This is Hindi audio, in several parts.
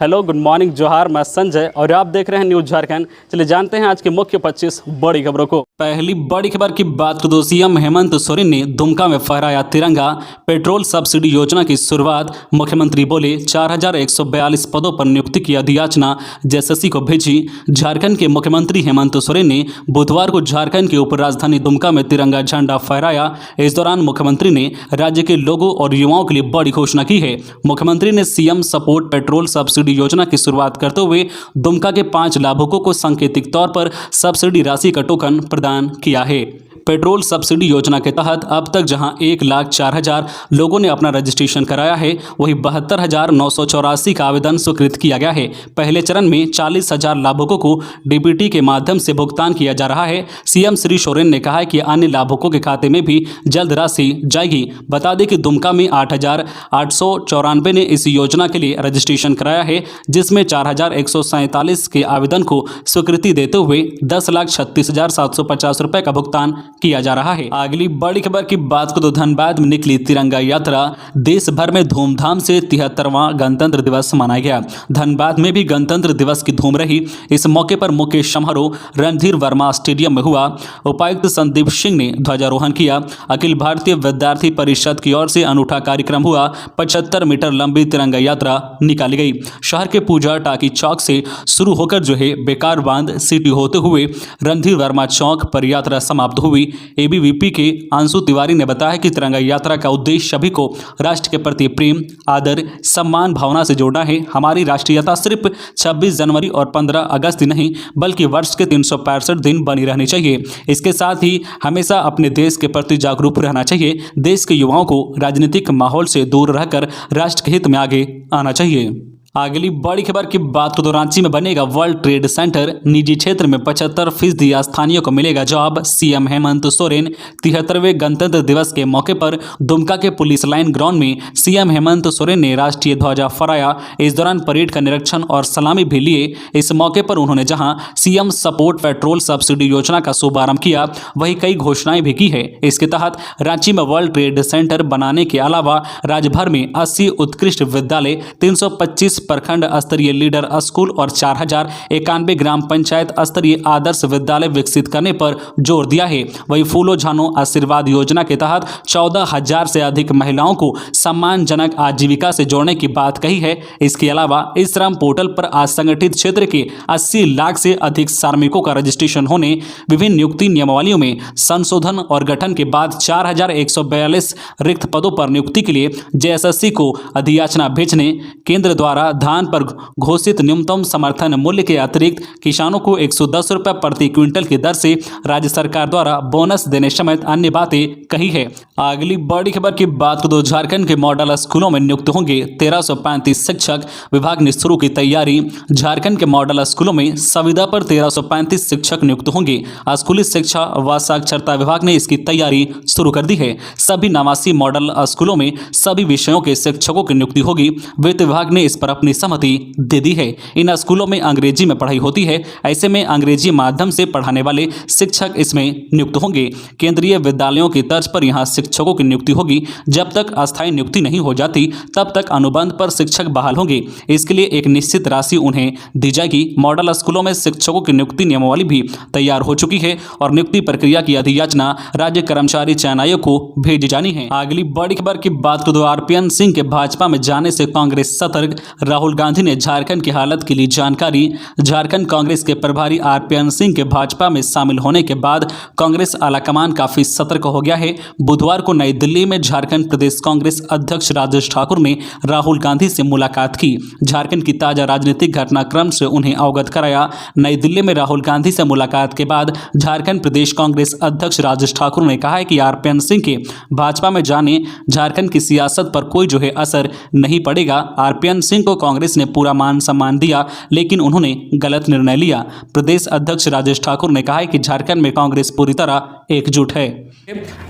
हेलो, गुड मॉर्निंग, जोहार। मैं संजय और आप देख रहे हैं न्यूज झारखंड। चलिए जानते हैं आज की मुख्य 25 बड़ी खबरों को। पहली बड़ी खबर की बात करें तो सीएम हेमंत सोरेन ने दुमका में फहराया तिरंगा। पेट्रोल सब्सिडी योजना की शुरुआत। मुख्यमंत्री बोले 4142 पदों पर नियुक्ति की अधियाचना जेएसएससी को भेजी। झारखंड के मुख्यमंत्री हेमंत सोरेन ने बुधवार को झारखंड की उपराजधानी दुमका में तिरंगा झंडा फहराया। इस दौरान मुख्यमंत्री ने राज्य के लोगों और युवाओं के लिए बड़ी घोषणा की है। मुख्यमंत्री ने सीएम सपोर्ट पेट्रोल सब्सिडी योजना की शुरुआत करते हुए दुमका के 5 लाभुकों को सांकेतिक तौर पर सब्सिडी राशि का टोकन प्रदान किया है। पेट्रोल सब्सिडी योजना के तहत अब तक जहां 1,04,000 लोगों ने अपना रजिस्ट्रेशन कराया है, वहीं 72,984 का आवेदन स्वीकृत किया गया है। पहले चरण में 40,000 लाभुकों को डीबीटी के माध्यम से भुगतान किया जा रहा है। सीएम श्री सोरेन ने कहा है कि अन्य लाभुकों के खाते में भी जल्द राशि जाएगी। बता दें कि दुमका में 8,894 ने इस योजना के लिए रजिस्ट्रेशन कराया है, जिसमें 4,147 के आवेदन को स्वीकृति देते हुए 10,36,750 रुपये का भुगतान किया जा रहा है। अगली बड़ी खबर की बात को तो धनबाद में निकली तिरंगा यात्रा। देश भर में धूमधाम से 73वां गणतंत्र दिवस मनाया गया। धनबाद में भी गणतंत्र दिवस की धूम रही। इस मौके पर मुख्य समारोह रणधीर वर्मा स्टेडियम में हुआ। उपायुक्त संदीप सिंह ने ध्वजारोहण किया। अखिल भारतीय विद्यार्थी परिषद की ओर से अनूठा कार्यक्रम हुआ। 75 मीटर लंबी तिरंगा यात्रा निकाली गई। शहर के पूजा टाकी चौक से शुरू होकर बेकार बांध सिटी होते हुए रणधीर वर्मा चौक पर यात्रा समाप्त हुई। एबीवीपी के अंशु तिवारी ने बताया कि तिरंगा यात्रा का उद्देश्य सभी को राष्ट्र के प्रति प्रेम, आदर, सम्मान भावना से जोड़ना है। हमारी राष्ट्रीयता सिर्फ 26 जनवरी और 15 अगस्त नहीं, बल्कि वर्ष के 365 दिन बनी रहनी चाहिए। इसके साथ ही हमेशा अपने देश के प्रति जागरूक रहना चाहिए। देश के युवाओं को राजनीतिक माहौल से दूर रहकर राष्ट्र के हित में आगे आना चाहिए। अगली बड़ी खबर की बात को तो रांची में बनेगा वर्ल्ड ट्रेड सेंटर। निजी क्षेत्र में 75% स्थानीय को मिलेगा जॉब। सीएम हेमंत सोरेन 73वें गणतंत्र दिवस के मौके पर दुमका के पुलिस लाइन ग्राउंड में सीएम हेमंत सोरेन ने राष्ट्रीय ध्वजा फहराया। इस दौरान परेड का निरीक्षण और सलामी भी लिए। इस मौके पर उन्होंने जहां सीएम सपोर्ट पेट्रोल सब्सिडी योजना का शुभारंभ किया, वहीं कई घोषणाएं भी की है। इसके तहत रांची में वर्ल्ड ट्रेड सेंटर बनाने के अलावा राज्य भर में 80 उत्कृष्ट विद्यालय, 325 प्रखंड स्तरीय लीडर स्कूल और 4,091 ग्राम पंचायत स्तरीय आदर्श विद्यालय विकसित करने पर जोर दिया है। वहीं फूलो झानो आशीर्वाद योजना के तहत 14,000 से अधिक महिलाओं को सम्मानजनक आजीविका से जोड़ने की बात कही है। इसके अलावा इस श्रम पोर्टल पर असंगठित क्षेत्र के 80 लाख से अधिक श्रमिकों का रजिस्ट्रेशन होने, विभिन्न नियुक्ति नियमावलियों में संशोधन और गठन के बाद 4,142 रिक्त पदों पर नियुक्ति के लिए जेएसएससी को अधियाचना भेजने, केंद्र द्वारा धान पर घोषित न्यूनतम समर्थन मूल्य के अतिरिक्त किसानों को 110 रुपये प्रति क्विंटल की दर से राज्य सरकार द्वारा बोनस देने समेत अन्य बातें कही है। अगली बड़ी खबर की बात करें तो झारखंड के मॉडल स्कूलों में नियुक्त होंगे 1335 शिक्षक। विभाग ने शुरू की तैयारी। झारखंड के मॉडल स्कूलों में संविदा पर 1335 शिक्षक नियुक्त होंगे। स्कूली शिक्षा व साक्षरता विभाग ने इसकी तैयारी शुरू कर दी है। सभी 89 मॉडल स्कूलों में सभी विषयों के शिक्षकों की नियुक्ति होगी। वित्त विभाग ने इस पर अपनी सहमति दे दी है। इन स्कूलों में अंग्रेजी में पढ़ाई होती है। ऐसे में अंग्रेजी माध्यम से पढ़ाने वाले शिक्षक इसमें नियुक्त होंगे। केंद्रीय विद्यालयों की तर्ज पर यहां शिक्षकों की नियुक्ति होगी। जब तक अस्थायी नियुक्ति नहीं हो जाती, तब तक अनुबंध पर शिक्षक बहाल होंगे। इसके लिए एक निश्चित राशि उन्हें दी जाएगी। मॉडल स्कूलों में शिक्षकों की नियुक्ति नियमावली भी तैयार हो चुकी है और नियुक्ति प्रक्रिया की अधियाचना राज्य कर्मचारी चयन आयोग को भेजी जानी है। अगली बड़ी खबर की बात करें तो आरपीएन सिंह के भाजपा में जाने से कांग्रेस सतर्क। राहुल गांधी ने झारखंड की हालत के लिए जानकारी। झारखंड कांग्रेस के प्रभारी आरपीएन सिंह के भाजपा में शामिल होने के बाद कांग्रेस आलाकमान काफी सतर्क हो गया है। बुधवार को नई दिल्ली में झारखंड प्रदेश कांग्रेस अध्यक्ष राजेश ठाकुर ने राहुल गांधी से मुलाकात की। झारखंड की ताजा राजनीतिक घटनाक्रम से उन्हें अवगत कराया। नई दिल्ली में राहुल गांधी से मुलाकात के बाद झारखंड प्रदेश कांग्रेस अध्यक्ष राजेश ठाकुर ने कहा है कि आरपीएन सिंह के भाजपा में जाने झारखंड की सियासत पर कोई असर नहीं पड़ेगा। आरपीएन सिंह को कांग्रेस ने पूरा मान सम्मान दिया, लेकिन उन्होंने गलत निर्णय लिया। प्रदेश अध्यक्ष राजेश ठाकुर ने कहा है कि झारखंड में कांग्रेस पूरी तरह एकजुट है।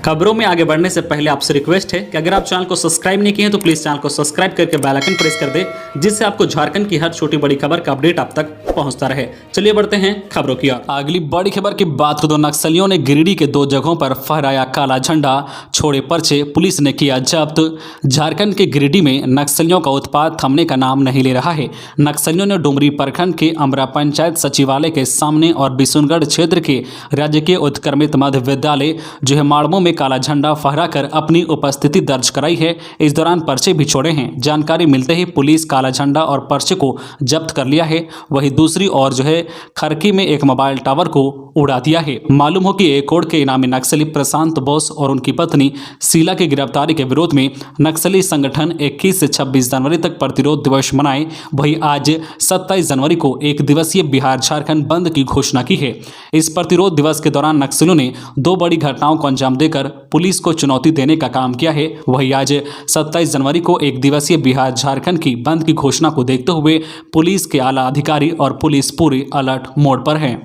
खबरों में आगे बढ़ने से पहले आपसे रिक्वेस्ट है कि अगर आप चैनल को सब्सक्राइब नहीं किए हैं तो प्लीज चैनल को सब्सक्राइब करके बेल आइकन प्रेस कर दे, जिससे आपको झारखंड की हर छोटी बड़ी खबर का अपडेट आप तक पहुंचता रहे। चलिए बढ़ते हैं खबरों की ओर। अगली बड़ी खबर की बात करें तो नक्सलियों ने गिरिडीह के 2 जगहों पर फहराया काला झंडा, छोड़े पर्चे, पुलिस ने किया जब्त। झारखंड के गिरिडीह में नक्सलियों का उत्पात थमने का नाम नाम नहीं ले रहा है। नक्सलियों ने डुमरी प्रखंड के अमरा पंचायत सचिवालय के सामने और बिशुनगढ़ क्षेत्र के राजकीय उत्क्रमित मध्य विद्यालय जो है माड़मो में काला झंडा फहराकर अपनी उपस्थिति दर्ज कराई है। इस दौरान पर्चे भी छोड़े हैं। जानकारी मिलते ही पुलिस काला झंडा और पर्चे को जब्त कर लिया है। वहीं दूसरी ओर जो है खरकी में एक मोबाइल टावर को उड़ा दिया है। मालूम हो कि एकौड़ के इनामी नक्सली प्रशांत बोस और उनकी पत्नी शीला की गिरफ्तारी के विरोध में नक्सली संगठन 21 से 26 जनवरी तक प्रतिरोध दिवस मनाए। वहीं आज 27 जनवरी को एक दिवसीय बिहार झारखंड बंद की घोषणा की है। इस प्रतिरोध दिवस के दौरान नक्सलियों ने 2 बड़ी घटनाओं को अंजाम देकर पुलिस को चुनौती देने का काम किया है। वहीं आज 27 जनवरी को एक दिवसीय बिहार झारखंड की बंद की घोषणा को देखते हुए पुलिस के आला अधिकारी और पुलिस पूरी अलर्ट मोड पर है।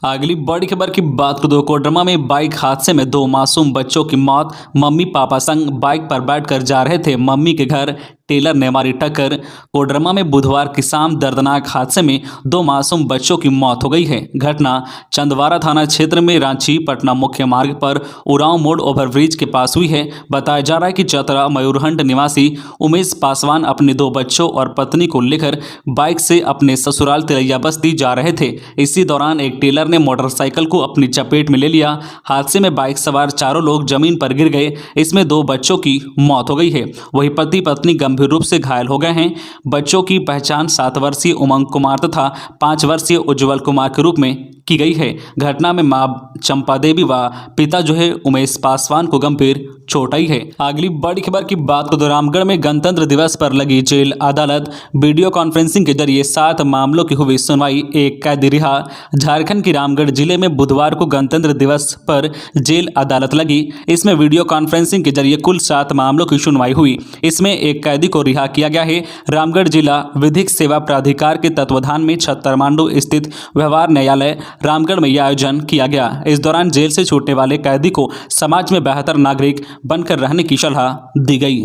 अगली बड़ी खबर की बात करें तो कोडरमा में बाइक हादसे में 2 मासूम बच्चों की मौत। मम्मी पापा संग बाइक पर बैठकर जा रहे थे मम्मी के घर, टेलर ने मारी टक्कर। कोडरमा में बुधवार की शाम दर्दनाक हादसे में 2 मासूम बच्चों की मौत हो गई है। घटना चंदवारा थाना क्षेत्र में रांची पटना मुख्य मार्ग पर उरांव मोड़ ओवरब्रिज के पास हुई है। बताया जा रहा है कि चतरा मयूरहंड निवासी उमेश पासवान अपने 2 बच्चों और पत्नी को लेकर बाइक से अपने ससुराल तिलैया बस्ती जा रहे थे। इसी दौरान एक टेलर ने मोटरसाइकिल को अपनी चपेट में ले लिया। हादसे में बाइक सवार चारों लोग जमीन पर गिर गए। इसमें 2 बच्चों की मौत हो गई है। वहीं पति पत्नी गंभीर रूप से घायल हो गए हैं। बच्चों की पहचान 7 वर्षीय उमंग कुमार तथा 5 वर्षीय उज्जवल कुमार के रूप में की गई है। घटना में मां चंपा देवी व पिता जो है उमेश पासवान को गंभीर चोट आई है। अगली बड़ी खबर की बात को रामगढ़ में गणतंत्र दिवस पर लगी जेल अदालत। वीडियो कॉन्फ्रेंसिंग के जरिए 7 मामलों की हुई सुनवाई, एक कैदी रिहा। झारखंड के रामगढ़ जिले में बुधवार को गणतंत्र दिवस पर जेल अदालत लगी। इसमें वीडियो कॉन्फ्रेंसिंग के जरिए कुल 7 मामलों की सुनवाई हुई। इसमें एक कैदी को रिहा किया गया है। रामगढ़ जिला विधिक सेवा प्राधिकार के तत्वाधान में छत्तरमांडू स्थित व्यवहार न्यायालय रामगढ़ में यह आयोजन किया गया। इस दौरान जेल से छूटने वाले कैदी को समाज में बेहतर नागरिक बनकर रहने की सलाह दी गई।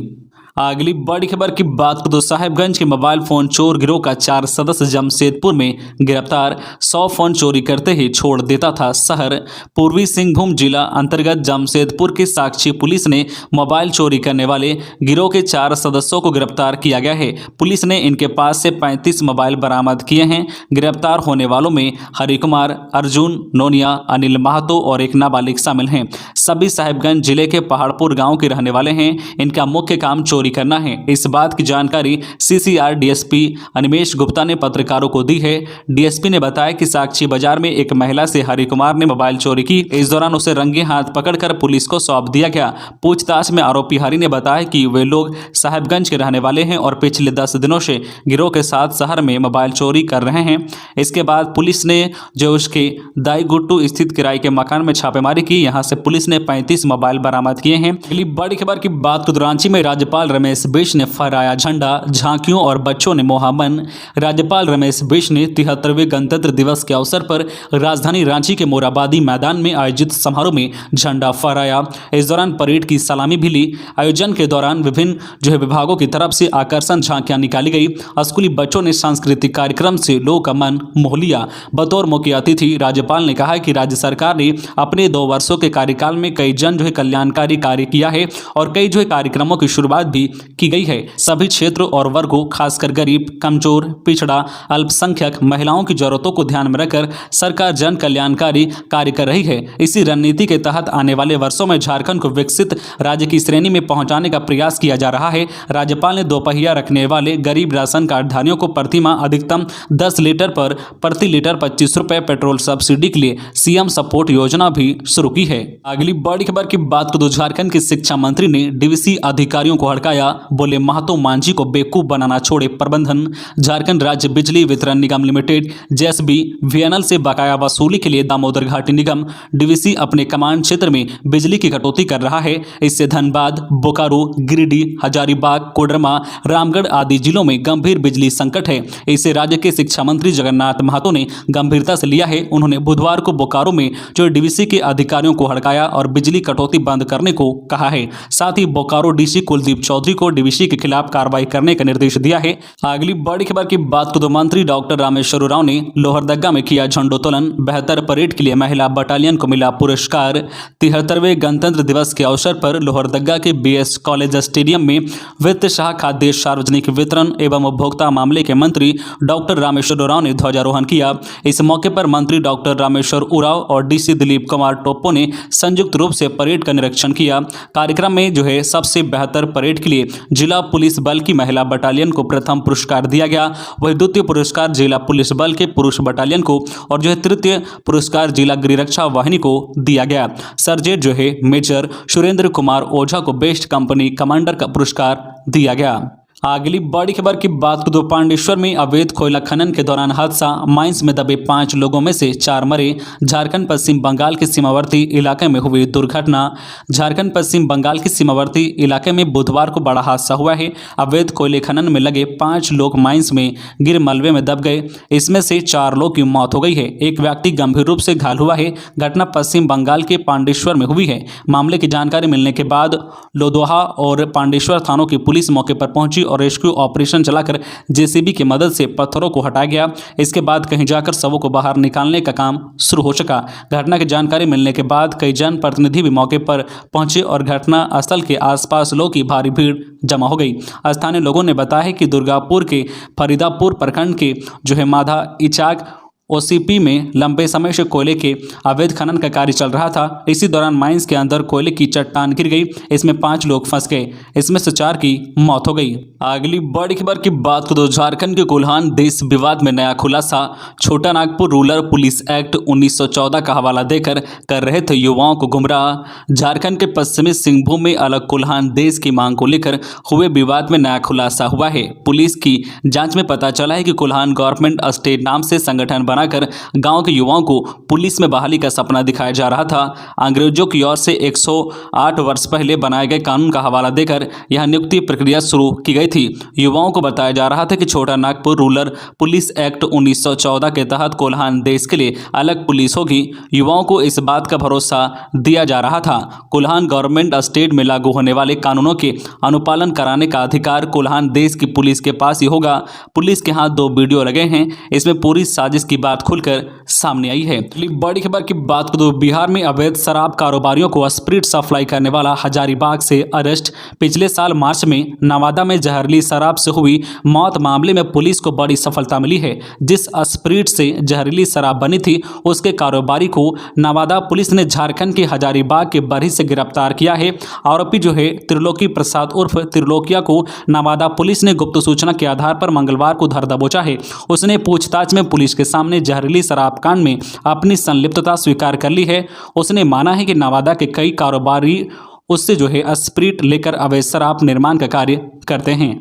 अगली बड़ी खबर की बात करें तो साहेबगंज के मोबाइल फोन चोर गिरोह का 4 सदस्य जमशेदपुर में गिरफ्तार। 100 फोन चोरी करते ही छोड़ देता था शहर। पूर्वी सिंहभूम जिला अंतर्गत जमशेदपुर की साक्षी पुलिस ने मोबाइल चोरी करने वाले गिरोह के 4 सदस्यों को गिरफ्तार किया गया है। पुलिस ने इनके पास से 35 मोबाइल बरामद किए हैं। गिरफ्तार होने वालों में हरि कुमार, अर्जुन नोनिया, अनिल महतो और एक नाबालिग शामिल हैं। सभी साहेबगंज जिले के पहाड़पुर गाँव के रहने वाले हैं। इनका मुख्य काम चोरी करना है। इस बात की जानकारी सीसीआर डीएसपी अनिमेश गुप्ता ने पत्रकारों को दी है। डीएसपी ने बताया कि साक्षी बाजार में एक महिला से हरि कुमार ने मोबाइल चोरी की। इस दौरान उसे रंगे हाथ पकड़कर पुलिस को सौंप दिया गया। पूछताछ में आरोपी हरि ने बताया कि वे लोग साहेबगंज के रहने वाले हैं और पिछले 10 दिनों से गिरोह के साथ शहर में मोबाइल चोरी कर रहे हैं। इसके बाद पुलिस ने जो उसके दाईगुट्टू स्थित किराए के मकान में छापेमारी की। यहां से पुलिस ने 35 मोबाइल बरामद किए हैं। अगली बड़ी खबर की बात को रांची में राज्यपाल रमेश बिष्ट ने फहराया झंडा, झांकियों और बच्चों ने मोहा मन। राज्यपाल रमेश बिष्ट ने 73वें गणतंत्र दिवस के अवसर पर राजधानी रांची के मोराबादी मैदान में आयोजित समारोह में झंडा फहराया। इस दौरान परेड की सलामी भी ली। आयोजन के दौरान विभिन्न विभागों की तरफ से आकर्षण झांकियां निकाली गई। स्कूली बच्चों ने सांस्कृतिक कार्यक्रम से लोगों का मन मोह लिया। बतौर मुख्य अतिथि राज्यपाल ने कहा कि राज्य सरकार ने अपने 2 वर्षों के कार्यकाल में कई कल्याणकारी कार्य किया है और कई कार्यक्रमों की शुरुआत भी की गई है। सभी क्षेत्रों और वर्गों, खासकर गरीब, कमजोर, पिछड़ा, अल्पसंख्यक महिलाओं की जरूरतों को ध्यान में रखकर सरकार जन कल्याणकारी कार्य कर रही है। इसी रणनीति के तहत आने वाले वर्षों में झारखंड को विकसित राज्य की श्रेणी में पहुंचाने का प्रयास किया जा रहा है। राज्यपाल ने 2 पहिया रखने वाले गरीब राशन कार्डधारियों को प्रति माह अधिकतम 10 लीटर पर प्रति लीटर 25 रुपए पेट्रोल सब्सिडी के लिए सीएम सपोर्ट योजना भी शुरू की है। अगली बड़ी खबर की बात करें तो झारखंड के शिक्षा मंत्री ने डीवीसी अधिकारियों को हड़काया। बोले महतो मांझी को बेवकूफ बनाना छोड़े प्रबंधन। झारखंड राज्य बिजली वितरण निगम लिमिटेड जेएसबी वीएनएल से बकाया वसूली के लिए दामोदर घाटी निगम डीवीसी अपने कमांड क्षेत्र में बिजली की कटौती कर रहा है। इससे धनबाद, बोकारो, गिरिडीह, हजारीबाग, कोडरमा, रामगढ़ आदि जिलों में गंभीर बिजली संकट है। इसे राज्य के शिक्षा मंत्री जगन्नाथ महतो ने गंभीरता से लिया है। उन्होंने बुधवार को बोकारो में जो डीवीसी के अधिकारियों को हड़काया और बिजली कटौती बंद करने को कहा है। साथ ही बोकारो डीसी कुलदीप चौधरी को डीवीसी के खिलाफ कार्रवाई करने का निर्देश दिया है। अगली बड़ी खबर की बात को मंत्री डॉक्टर रामेश्वर उरांव ने लोहरदगा में किया झंडोत्तोलन। बेहतर परेड के लिए महिला बटालियन को मिला पुरस्कार। 73वें गणतंत्र दिवस के अवसर पर लोहरदगा के बीएस कॉलेज स्टेडियम में वित्त शाह खाद्य सार्वजनिक वितरण एवं उपभोक्ता मामले के मंत्री डॉक्टर रामेश्वर उरांव ने ध्वजारोहण किया। इस मौके पर मंत्री डॉक्टर रामेश्वर उरांव और डीसी दिलीप कुमार टोप्पो ने संयुक्त रूप से परेड का निरीक्षण किया। कार्यक्रम में सबसे बेहतर परेड के लिए जिला पुलिस बल की महिला बटालियन को प्रथम पुरस्कार दिया गया। वही द्वितीय पुरस्कार जिला पुलिस बल के पुरुष बटालियन को और तृतीय पुरस्कार जिला गृहरक्षा वाहिनी को दिया गया। सर्जेंट मेजर सुरेंद्र कुमार ओझा को बेस्ट कंपनी कमांडर का पुरस्कार दिया गया। अगली बड़ी खबर की बात को पांडेश्वर में अवैध कोयला खनन के दौरान हादसा। माइंस में दबे 5 लोगों में से 4 मरे। झारखंड पश्चिम बंगाल के सीमावर्ती इलाके में हुई दुर्घटना। झारखंड पश्चिम बंगाल के सीमावर्ती इलाके में बुधवार को बड़ा हादसा हुआ है। अवैध कोयले खनन में लगे 5 लोग माइंस में गिर मलबे में दब गए। इसमें से 4 लोग की मौत हो गई है। एक व्यक्ति गंभीर रूप से घायल हुआ है। घटना पश्चिम बंगाल के पांडेश्वर में हुई है। मामले की जानकारी मिलने के बाद लोधोहा और पांडेश्वर थानों की पुलिस मौके पर पहुंची और रेस्क्यू ऑपरेशन चलाकर जेसीबी की मदद से पत्थरों को हटाया गया। इसके बाद कहीं जाकर शवों को बाहर निकालने का काम शुरू हो सका। घटना की जानकारी मिलने के बाद कई जनप्रतिनिधि भी मौके पर पहुंचे और घटना स्थल के आसपास लोगों की भारी भीड़ जमा हो गई। स्थानीय लोगों ने बताया कि दुर्गापुर के फरीदापुर प्रखंड के माधा इचाक ओसीपी में लंबे समय से कोयले के अवैध खनन का कार्य चल रहा था। इसी दौरान माइंस के अंदर कोयले की चट्टान गिर गई। इसमें 5 लोग फंस गए। इसमें से 4 की मौत हो गई। अगली बड़ी खबर की बात को झारखंड के कोल्हान देश विवाद में नया खुलासा। छोटा नागपुर रूरल पुलिस एक्ट 1914 का हवाला देकर कर रहे थे युवाओं को गुमराह। झारखंड के पश्चिमी सिंहभूम में अलग कोल्हान देश की मांग को लेकर हुए विवाद में नया खुलासा हुआ है। पुलिस की जांच में पता चला है कि कोल्हान गवर्नमेंट स्टेट नाम से संगठन बनाकर गांव के युवाओं को पुलिस में बहाली का सपना दिखाया जा रहा था। अंग्रेजों की ओर से 108 वर्ष पहले बनाए गए कानून का हवाला देकर यह नियुक्ति प्रक्रिया शुरू की गई थी। युवाओं को बताया जा रहा था कि छोटा नागपुर रूरल पुलिस एक्ट 1914 के तहत कोल्हान देश के लिए अलग पुलिस होगी। युवाओं को इस बात का भरोसा दिया जा रहा था। कोल्हान गवर्नमेंट स्टेट में लागू होने वाले कानूनों के अनुपालन कराने का अधिकार कोल्हान देश की पुलिस के पास ही होगा। पुलिस के हाथ 2 वीडियो लगे हैं। इसमें पूरी साजिश की बात खुलकर सामने आई है। बड़ी खबर की बात करो बिहार में अवैध शराब कारोबारियों को स्प्रिट सप्लाई करने वाला हजारीबाग से अरेस्ट। पिछले साल मार्च में नवादा में जहरीली शराब से हुई मौत मामले में पुलिस को बड़ी सफलता मिली है। जिस स्प्रिट से जहरीली शराब बनी थी उसके कारोबारी को नवादा पुलिस ने झारखंड के हजारीबाग के बरही से गिरफ्तार किया है। आरोपी त्रिलोकी प्रसाद उर्फ त्रिलोकिया को नवादा पुलिस ने गुप्त सूचना के आधार पर मंगलवार को धर दबोचा है। उसने पूछताछ में पुलिस के सामने जहरीली शराब कांड में अपनी संलिप्तता स्वीकार कर ली है। उसने माना है कि नवादा के कई कारोबारी उससे स्प्रिट लेकर अवैध शराब निर्माण का कार्य करते हैं।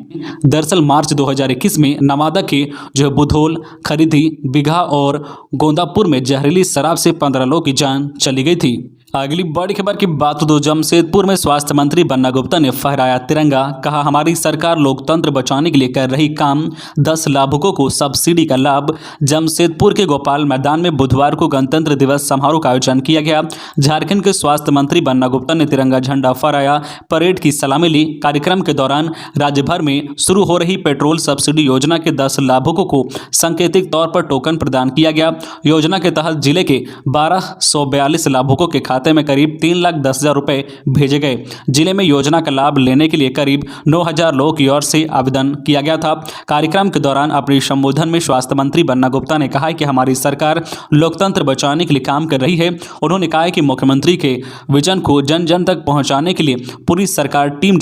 दरअसल मार्च 2021 में नवादा के बुधोल, खरीदी, बिघा और गोंदापुर में जहरीली शराब से 15 लोगों की जान चली गई थी। अगली बड़ी खबर की बात जमशेदपुर में स्वास्थ्य मंत्री बन्ना गुप्ता ने फहराया तिरंगा। कहा हमारी सरकार लोकतंत्र बचाने के लिए कर रही काम। 10 लाभुकों को सब्सिडी का लाभ। जमशेदपुर के गोपाल मैदान में बुधवार को गणतंत्र दिवस समारोह का आयोजन किया गया। झारखंड के स्वास्थ्य मंत्री बन्ना गुप्ता ने तिरंगा झंडा फहराया, परेड की सलामी ली। कार्यक्रम के दौरान राज्य भर में शुरू हो रही पेट्रोल सब्सिडी योजना के 10 लाभुकों को सांकेतिक तौर पर टोकन प्रदान किया गया। योजना के तहत जिले के 1242 लाभुकों के खाते में करीब 3,10,000 रुपए भेजे गए। जिले में योजना का लाभ लेने के लिए करीब 9,000 लोगों की ओर से आवेदन किया गया था। कार्यक्रम के दौरान अपने संबोधन में स्वास्थ्य मंत्री बन्ना गुप्ता ने कहा कि हमारी सरकार लोकतंत्र बचाने के लिए काम कर रही है। उन्होंने कहा कि मुख्यमंत्री के विजन को जन जन तक पहुंचाने के लिए पूरी सरकार टीम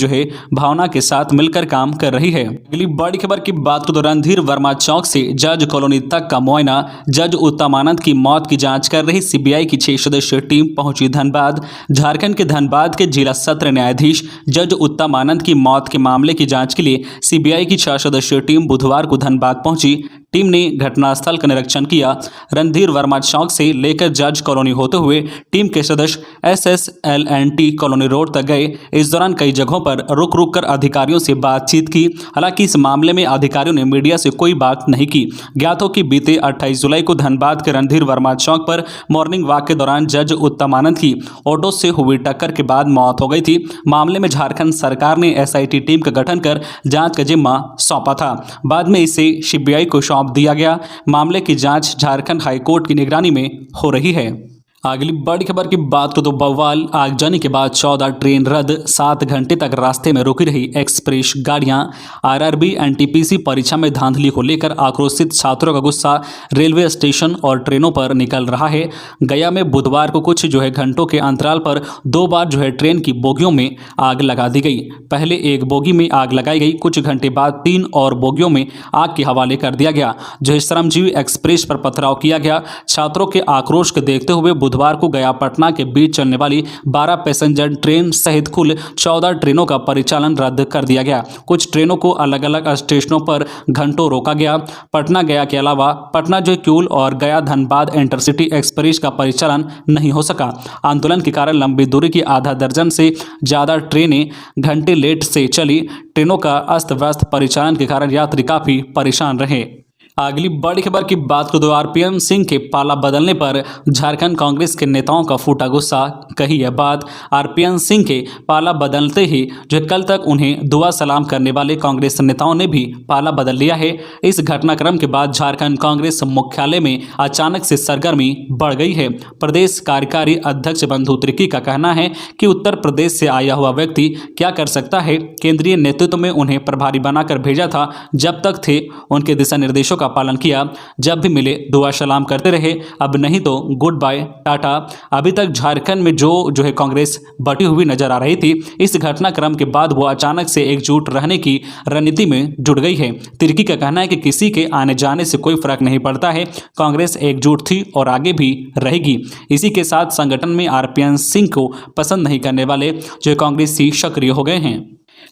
भावना के साथ मिलकर काम कर रही है। अगली बड़ी खबर की बात को रणधीर वर्मा चौक से जज कॉलोनी तक का मुआयना। जज उत्तम आनंद की मौत की जांच कर रही सीबीआई की 6 सदस्यीय टीम पहुंची धनबाद। झारखंड के धनबाद के जिला सत्र न्यायाधीश जज उत्तम आनंद की मौत के मामले की जांच के लिए सीबीआई की 6 सदस्यीय टीम बुधवार को धनबाद पहुंची। टीम ने घटनास्थल का निरीक्षण किया। रणधीर वर्मा चौक से लेकर जज कॉलोनी होते हुए टीम के सदस्य SSLNT कॉलोनी रोड तक गए। इस दौरान कई जगहों पर रुक रुक कर अधिकारियों से बातचीत की। हालांकि इस मामले में अधिकारियों ने मीडिया से कोई बात नहीं की। ज्ञात हो कि बीते 28 जुलाई को धनबाद के रणधीर वर्मा चौक पर मॉर्निंग वॉक के दौरान जज उत्तम आनंद की ऑटो से हुई टक्कर के बाद मौत हो गई थी। मामले में झारखंड सरकार ने SIT टीम का गठन कर जांच का जिम्मा सौंपा था। बाद में इसे CBI को सौंप दिया गया। मामले की जांच झारखंड हाईकोर्ट की निगरानी में हो रही है। अगली बड़ी खबर की बात करें तो बवाल आगजनी के बाद 14 ट्रेन रद्द। 7 घंटे तक रास्ते में रुकी रही एक्सप्रेस गाड़ियां। RRB NTPC परीक्षा में धांधली को लेकर आक्रोशित छात्रों का गुस्सा रेलवे स्टेशन और ट्रेनों पर निकल रहा है। गया में बुधवार को कुछ घंटों के अंतराल पर 2 बार ट्रेन की बोगियों में आग लगा दी गई। पहले एक बोगी में आग लगाई गई, कुछ घंटे बाद 3 और बोगियों में आग के हवाले कर दिया गया। श्रमजीवी एक्सप्रेस पर पथराव किया गया। छात्रों के आक्रोश को देखते हुए बुधवार को गया पटना के बीच चलने वाली 12 पैसेंजर ट्रेन सहित कुल 14 ट्रेनों का परिचालन रद्द कर दिया गया। कुछ ट्रेनों को अलग अलग स्टेशनों पर घंटों रोका गया। पटना गया के अलावा पटना किऊल और गया धनबाद इंटरसिटी एक्सप्रेस का परिचालन नहीं हो सका। आंदोलन के कारण लंबी दूरी की आधा दर्जन से ज्यादा ट्रेनें घंटे लेट से चली। ट्रेनों का अस्त व्यस्त परिचालन के कारण यात्री काफी परेशान रहे। अगली बड़ी खबर की बात करें तो RPN सिंह के पाला बदलने पर झारखंड कांग्रेस के नेताओं का फूटा गुस्सा। कही यह बात RPN सिंह के पाला बदलते ही कल तक उन्हें दुआ सलाम करने वाले कांग्रेस नेताओं ने भी पाला बदल लिया है। इस घटनाक्रम के बाद झारखंड कांग्रेस मुख्यालय में अचानक से सरगर्मी बढ़ गई है। प्रदेश कार्यकारी अध्यक्ष बंधु तिर्की का कहना है कि उत्तर प्रदेश से आया हुआ व्यक्ति क्या कर सकता है। केंद्रीय नेतृत्व में उन्हें प्रभारी बनाकर भेजा था। जब तक थे उनके दिशा निर्देशों का पालन किया, जब भी मिले दुआ सलाम करते रहे, अब नहीं तो गुड बाय टाटा। अभी तक झारखंड में जो है कांग्रेस बटी हुई नजर आ रही थी। इस घटनाक्रम के बाद वो अचानक से एकजुट रहने की रणनीति में जुट गई है। तिर्की का कहना है कि किसी के आने जाने से कोई फर्क नहीं पड़ता है। कांग्रेस एकजुट थी और आगे भी रहेगी। इसी के साथ संगठन में RPN सिंह को पसंद नहीं करने वाले कांग्रेसी सक्रिय हो गए हैं।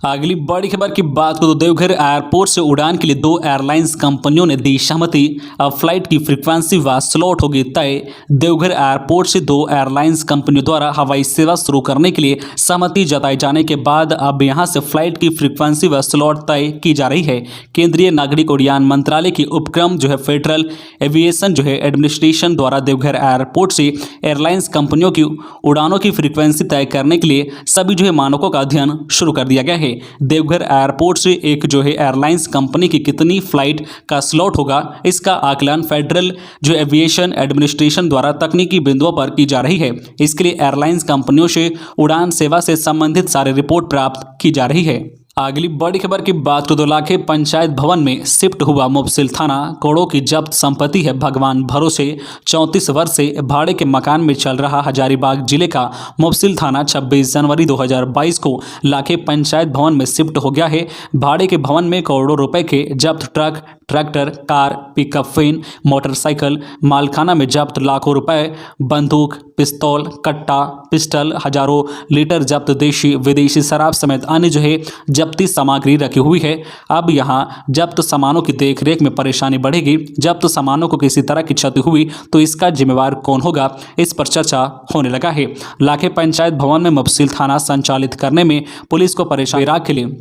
अगली बड़ी खबर की बात करें तो देवघर एयरपोर्ट से उड़ान के लिए 2 एयरलाइंस कंपनियों ने दी सहमति। अब फ्लाइट की फ्रीक्वेंसी व स्लॉट होगी तय। देवघर एयरपोर्ट से 2 एयरलाइंस कंपनियों द्वारा हवाई सेवा शुरू करने के लिए सहमति जताए जाने के बाद अब यहां से फ्लाइट की फ्रीक्वेंसी व स्लॉट तय की जा रही है। केंद्रीय नागरिक उड्डयन मंत्रालय की उपक्रम फेडरल एविएशन एडमिनिस्ट्रेशन द्वारा देवघर एयरपोर्ट से एयरलाइंस कंपनियों की उड़ानों की फ्रीक्वेंसी तय करने के लिए सभी मानकों का अध्ययन शुरू कर दिया गया है। देवघर एयरपोर्ट से एक एयरलाइंस कंपनी की कितनी फ्लाइट का स्लॉट होगा, इसका आकलन फेडरल एविएशन एडमिनिस्ट्रेशन द्वारा तकनीकी बिंदुओं पर की जा रही है। इसके लिए एयरलाइंस कंपनियों से उड़ान सेवा से संबंधित सारे रिपोर्ट प्राप्त की जा रही है। अगली बड़ी खबर की बात करें तो लाखे पंचायत भवन में शिफ्ट हुआ मुफस्सिल थाना। करोड़ों की जब्त संपत्ति है भगवान भरोसे। 34 वर्ष से भाड़े के मकान में चल रहा हजारीबाग जिले का मुफस्सिल थाना 26 जनवरी 2022 को लाखे पंचायत भवन में शिफ्ट हो गया है। भाड़े के भवन में करोड़ों रुपए के जब्त truck, tractor, car, pickup van, motorcycle, मालखाना में जब्त लाखों रुपए, बंदूक, पिस्तौल, कट्टा, पिस्टल, हजारों लीटर जब्त देशी विदेशी शराब समेत अन्य जब्ती सामग्री रखी हुई है। अब यहां जब्त सामानों की देखरेख में परेशानी बढ़ेगी। जब्त सामानों को किसी तरह की क्षति हुई तो इसका जिम्मेवार कौन होगा, इस पर चर्चा होने लगा है। लाखे पंचायत भवन में मुफस्सिल थाना संचालित करने में पुलिस को परेशानी के लिए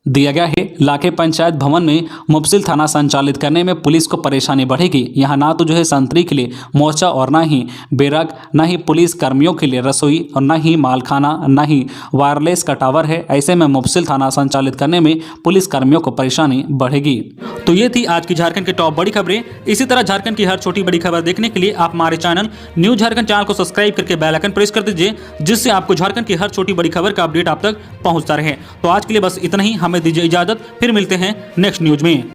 दिया गया है। लाखे पंचायत भवन में मुफस्सिल थाना संचालित करने में पुलिस को परेशानी बढ़ेगी। यहाँ ना तो संतरी के लिए मोर्चा और ना ही बैरक, ना ही पुलिस कर्मियों के लिए रसोई और ना ही मालखाना, ना ही वायरलेस का टावर है। ऐसे में मुफस्सिल थाना संचालित करने में पुलिस कर्मियों को परेशानी बढ़ेगी। तो ये थी आज की झारखंड की टॉप बड़ी खबरें। इसी तरह झारखंड की हर छोटी बड़ी खबर देखने के लिए आप हमारे चैनल न्यूज झारखंड चैनल को सब्सक्राइब करके बेल आइकन प्रेस कर दीजिए, जिससे आपको झारखंड की हर छोटी बड़ी खबर का अपडेट आप तक पहुंचता रहे। तो आज के लिए बस इतना ही। हमें दीजिए इजाजत, फिर मिलते हैं नेक्स्ट न्यूज में।